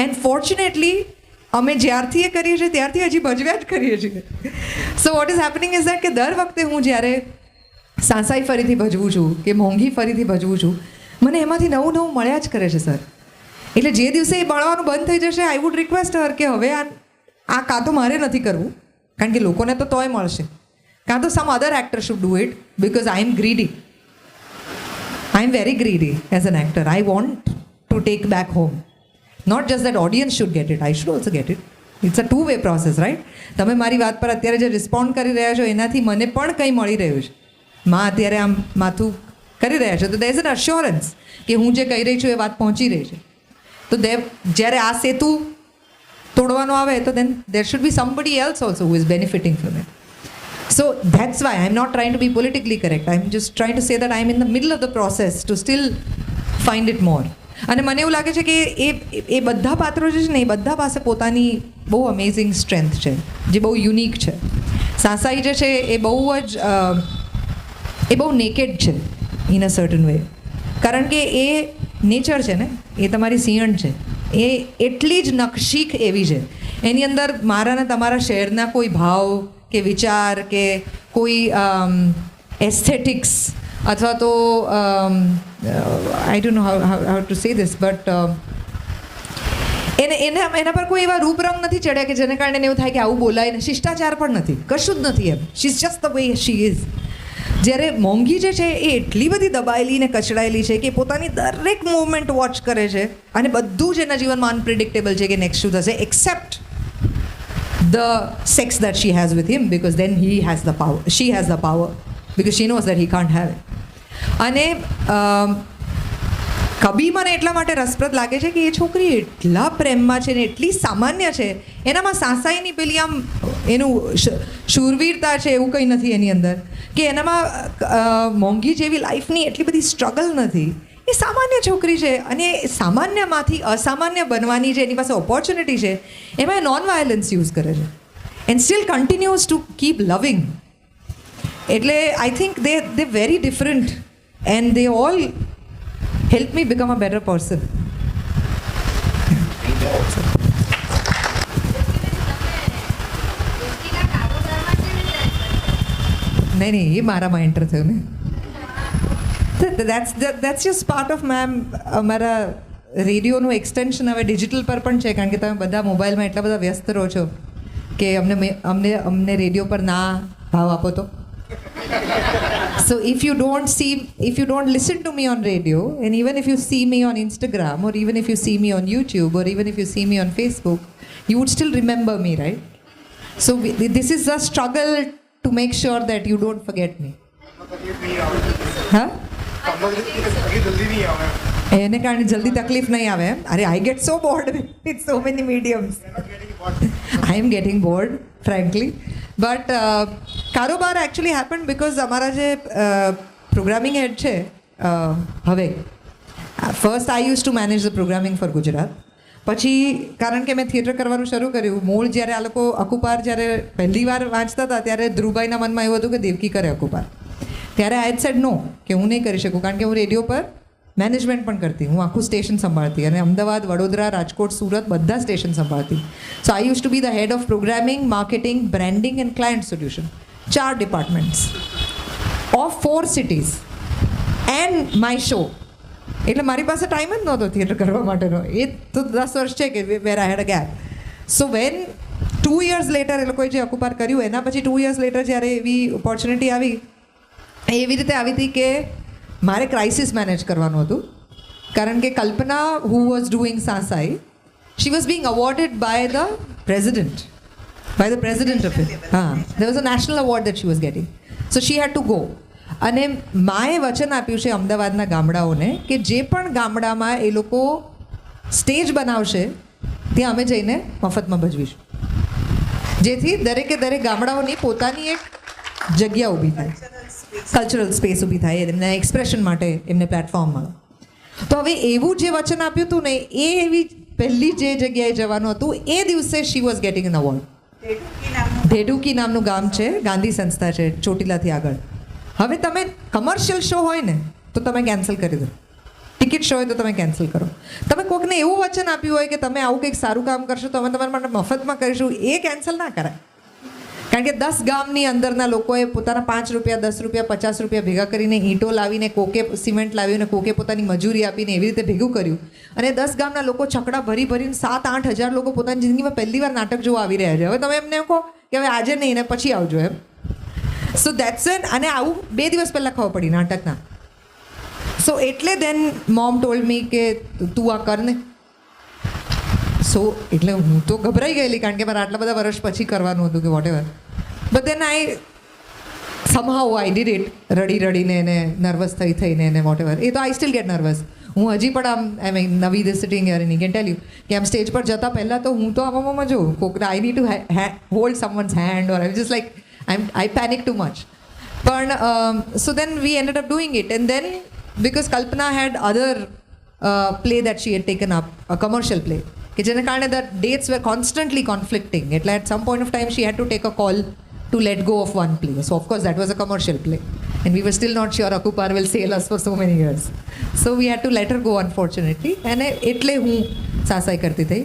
And fortunately અમે જ્યારથી એ કરીએ છીએ ત્યારથી હજી ભજવ્યા જ કરીએ છીએ. So what is happening is that કે દર વખતે હું જ્યારે સાંસાઈ ફરીથી ભજવું છું કે મોંઘી ફરીથી ભજવું છું, મને એમાંથી નવું નવું મળ્યા જ કરે છે સર. એટલે જે દિવસે એ મળવાનું બંધ થઈ જશે, આઈ વુડ રિક્વેસ્ટ હર કે હવે આ કાં તો મારે નથી કરવું, કારણ કે લોકોને તો તોય મળશે, કાં તો some other actor should do it, because I am greedy. I am very greedy as an actor. I want to take back home. Not just that audience should get it, I should also get it. It's a two way process, right? તમે મારી વાત પર અત્યારે જે respond કરી રહ્યા છો એનાથી મને પણ કંઈ મળી રહ્યું છે. માં અત્યારે આમ માથું કરી રહ્યા છે, તો દેર ઇઝ એન અશ્યોરન્સ કે હું જે કહી રહી છું એ વાત પહોંચી રહી છે. તો જ્યારે આ સેતુ તોડવાનો આવે તો then there should be somebody else also who is benefiting from it. So that's why I am not trying to be politically correct. I am just trying to say that I am in the middle of the process to still find it more. અને મને એવું લાગે છે કે એ બધા પાત્રો જે છે ને, એ બધા પાસે પોતાની બહુ અમેઝિંગ સ્ટ્રેન્થ છે, જે બહુ યુનિક છે. સાસાઈ જે છે એ બહુ નેકેડ છે ઇન અ સર્ટન વે, કારણ કે એ નેચર છે ને, એ તમારી સિંહણ છે, એ એટલી જ નકશીક એવી છે. એની અંદર મારા ને તમારા શહેરના કોઈ ભાવ કે વિચાર કે કોઈ એસ્થેટિક્સ અથવા તો I don't know how to say this, but એના પર કોઈ એવા રૂપરંગ નથી ચડ્યા કે જેને કારણે એવું થાય કે આવું બોલાય ને. શિષ્ટાચાર પણ નથી, કશું જ નથી એમ. She is just the way she is. જ્યારે મોંઘી જે છે એ એટલી બધી દબાયેલી ને કચડાયેલી છે કે પોતાની દરેક મૂવમેન્ટ વોચ કરે છે, અને બધું જ એના જીવનમાં અનપ્રિડિક્ટેબલ છે કે નેક્સ્ટ શું થશે, except the sex that she has with him, because then he has the power, she has the power, because she knows that he can't have it. અને કબી મને એટલા માટે રસપ્રદ લાગે છે કે એ છોકરી એટલા પ્રેમમાં છે ને એટલી સામાન્ય છે. એનામાં સાસાઈની પેલી આમ એનું શૂરવીરતા છે એવું કંઈ નથી એની અંદર, કે એનામાં મોંઘી જેવી લાઈફની એટલી બધી સ્ટ્રગલ નથી. એ સામાન્ય છોકરી છે, અને સામાન્યમાંથી અસામાન્ય બનવાની જે એની પાસે ઓપોર્ચ્યુનિટી છે એમાં એ નોન વાયલન્સ યુઝ કરે છે and still continuous to keep loving. એટલે I think they very different and they all help me become a better person. નહીં એ મારામાં એન્ટર થયું ને. that's just part of અમારા રેડિયોનું એક્સટેન્શન હવે ડિજિટલ પર પણ છે, કારણ કે તમે બધા મોબાઈલમાં એટલા બધા વ્યસ્ત રહો છો કે અમને રેડિયો પર ના ભાવ આપો તો. So if you don't listen to me on radio, and even if you see me on Instagram, or even if you see me on YouTube, or even if you see me on Facebook, you would still remember me, right? So this is a struggle to make sure that you don't forget me. Huh? એને કારણે જલ્દી તકલીફ નહીં આવે એમ. અરે I get so bored with so many mediums. I am getting bored, frankly. But કારોબાર actually happen because અમારા જે પ્રોગ્રામિંગ હેડ છે હવે, first I use to manage the programming for Gujarat. પછી કારણ કે મેં થિયેટર કરવાનું શરૂ કર્યું, મૂળ જ્યારે આ લોકો અકુપાર જ્યારે પહેલી વાર વાંચતા હતા ત્યારે ધ્રુવભાઈના મનમાં એવું હતું કે દેવકી કરે અકુપાર. ત્યારે આઈ હેડ સેડ નો, કે હું નહીં કરી શકું, કારણ કે હું રેડિયો પર મેનેજમેન્ટ પણ કરતી, હું આખું સ્ટેશન સંભાળતી, અને અમદાવાદ, વડોદરા, રાજકોટ, સુરત બધા સ્ટેશન સંભાળતી. So I use to be the head of programming, marketing, branding and client solution, 4 departments of 4 cities and my show. એટલે મારી પાસે ટાઈમ જ નહોતો થિયેટર કરવા માટેનો. એ તો 10 વર્ષ છે કે where I had a gap. So when 2 years later એ લોકોએ જે અકુપાર કર્યું, એના પછી 2 years લેટર જ્યારે એવી ઓપોર્ચ્યુનિટી આવી, એવી રીતે આવી હતી કે મારે ક્રાઇસિસ મેનેજ કરવાનું હતું. કારણ કે કલ્પના, હુ વોઝ ડુઈંગ સાસાઈ, she was being awarded by the president of it. હા, there was a national award that she was getting. So she had to go. અને માએ વચન આપ્યું છે અમદાવાદના ગામડાઓને કે જે પણ ગામડામાં એ લોકો સ્ટેજ બનાવશે ત્યાં અમે જઈને મફતમાં ભજવીશું, જેથી દરેકે દરેક ગામડાઓની પોતાની એક જગ્યા ઊભી થાય, કલ્ચરલ સ્પેસ ઊભી થાય, એમના એક્સપ્રેશન માટે એમને પ્લેટફોર્મ મળે. તો હવે એવું જે વચન આપ્યું હતું ને, એ એવી પહેલી જે જગ્યાએ જવાનું હતું એ દિવસે she was getting an award. Dhedhuki નામનું ગામ છે, ગાંધી સંસ્થા છે ચોટીલાથી આગળ. હવે તમે કમર્શિયલ શો હોય ને તો તમે કેન્સલ કરી દો, ટિકિટ શો હોય તો તમે કેન્સલ કરો. તમે કોઈકને એવું વચન આપ્યું હોય કે તમે આવું કંઈક સારું કામ કરશો તો અમે તમારા માટે મફતમાં કરીશું, એ કેન્સલ ના કરાય. કારણ કે 10 ગામની અંદરના લોકોએ પોતાના 5 રૂપિયા, 10 રૂપિયા, 50 રૂપિયા ભેગા કરીને ઈંટો લાવીને, કોકે સિમેન્ટ લાવીને, કોકે પોતાની મજૂરી આપીને એવી રીતે ભેગું કર્યું. અને 10 ગામના લોકો છકડા ભરીને 7-8 હજાર લોકો પોતાની જિંદગીમાં પહેલી વાર નાટક જોવા આવી રહ્યા છે. હવે તમે એમને કહો કે હવે આજે નહીં ને પછી આવજો એમ. સો દેટ્સ વેન, અને આવું 2 દિવસ પહેલાં ખબર પડી નાટકના. સો એટલે દેન મોમ ટોલ્ડ મી કે તું આ કર ને. સો એટલે હું તો ગભરાઈ ગયેલી, કારણ કે મારે આટલા બધા વર્ષ પછી કરવાનું હતું કે whatever. But then somehow I did it, રડીને એને નર્વસ થઈને એને વોટ એવર. એ તો આઈ સ્ટીલ ગેટ નર્વસ. હું હજી પણ આઈ મીન નવી the sitting here and can tell you કે આમ સ્ટેજ પર જતાં પહેલાં તો હું તો આમાં જોઉં કોક I need to hold someone's hand or I just like I panic too much. પણ so then we ended up doing it, and then because Kalpana had other play that she had taken up, a commercial play, કે જેને કારણે the dates were constantly conflicting. એટલે at some point of time she had to take a call to let go of one play. So of course that was a commercial play and we were still not sure Akupar will sail us for so many years. So we had to let her go, unfortunately. અને એટલે હું સાસાઈ કરતી થઈ.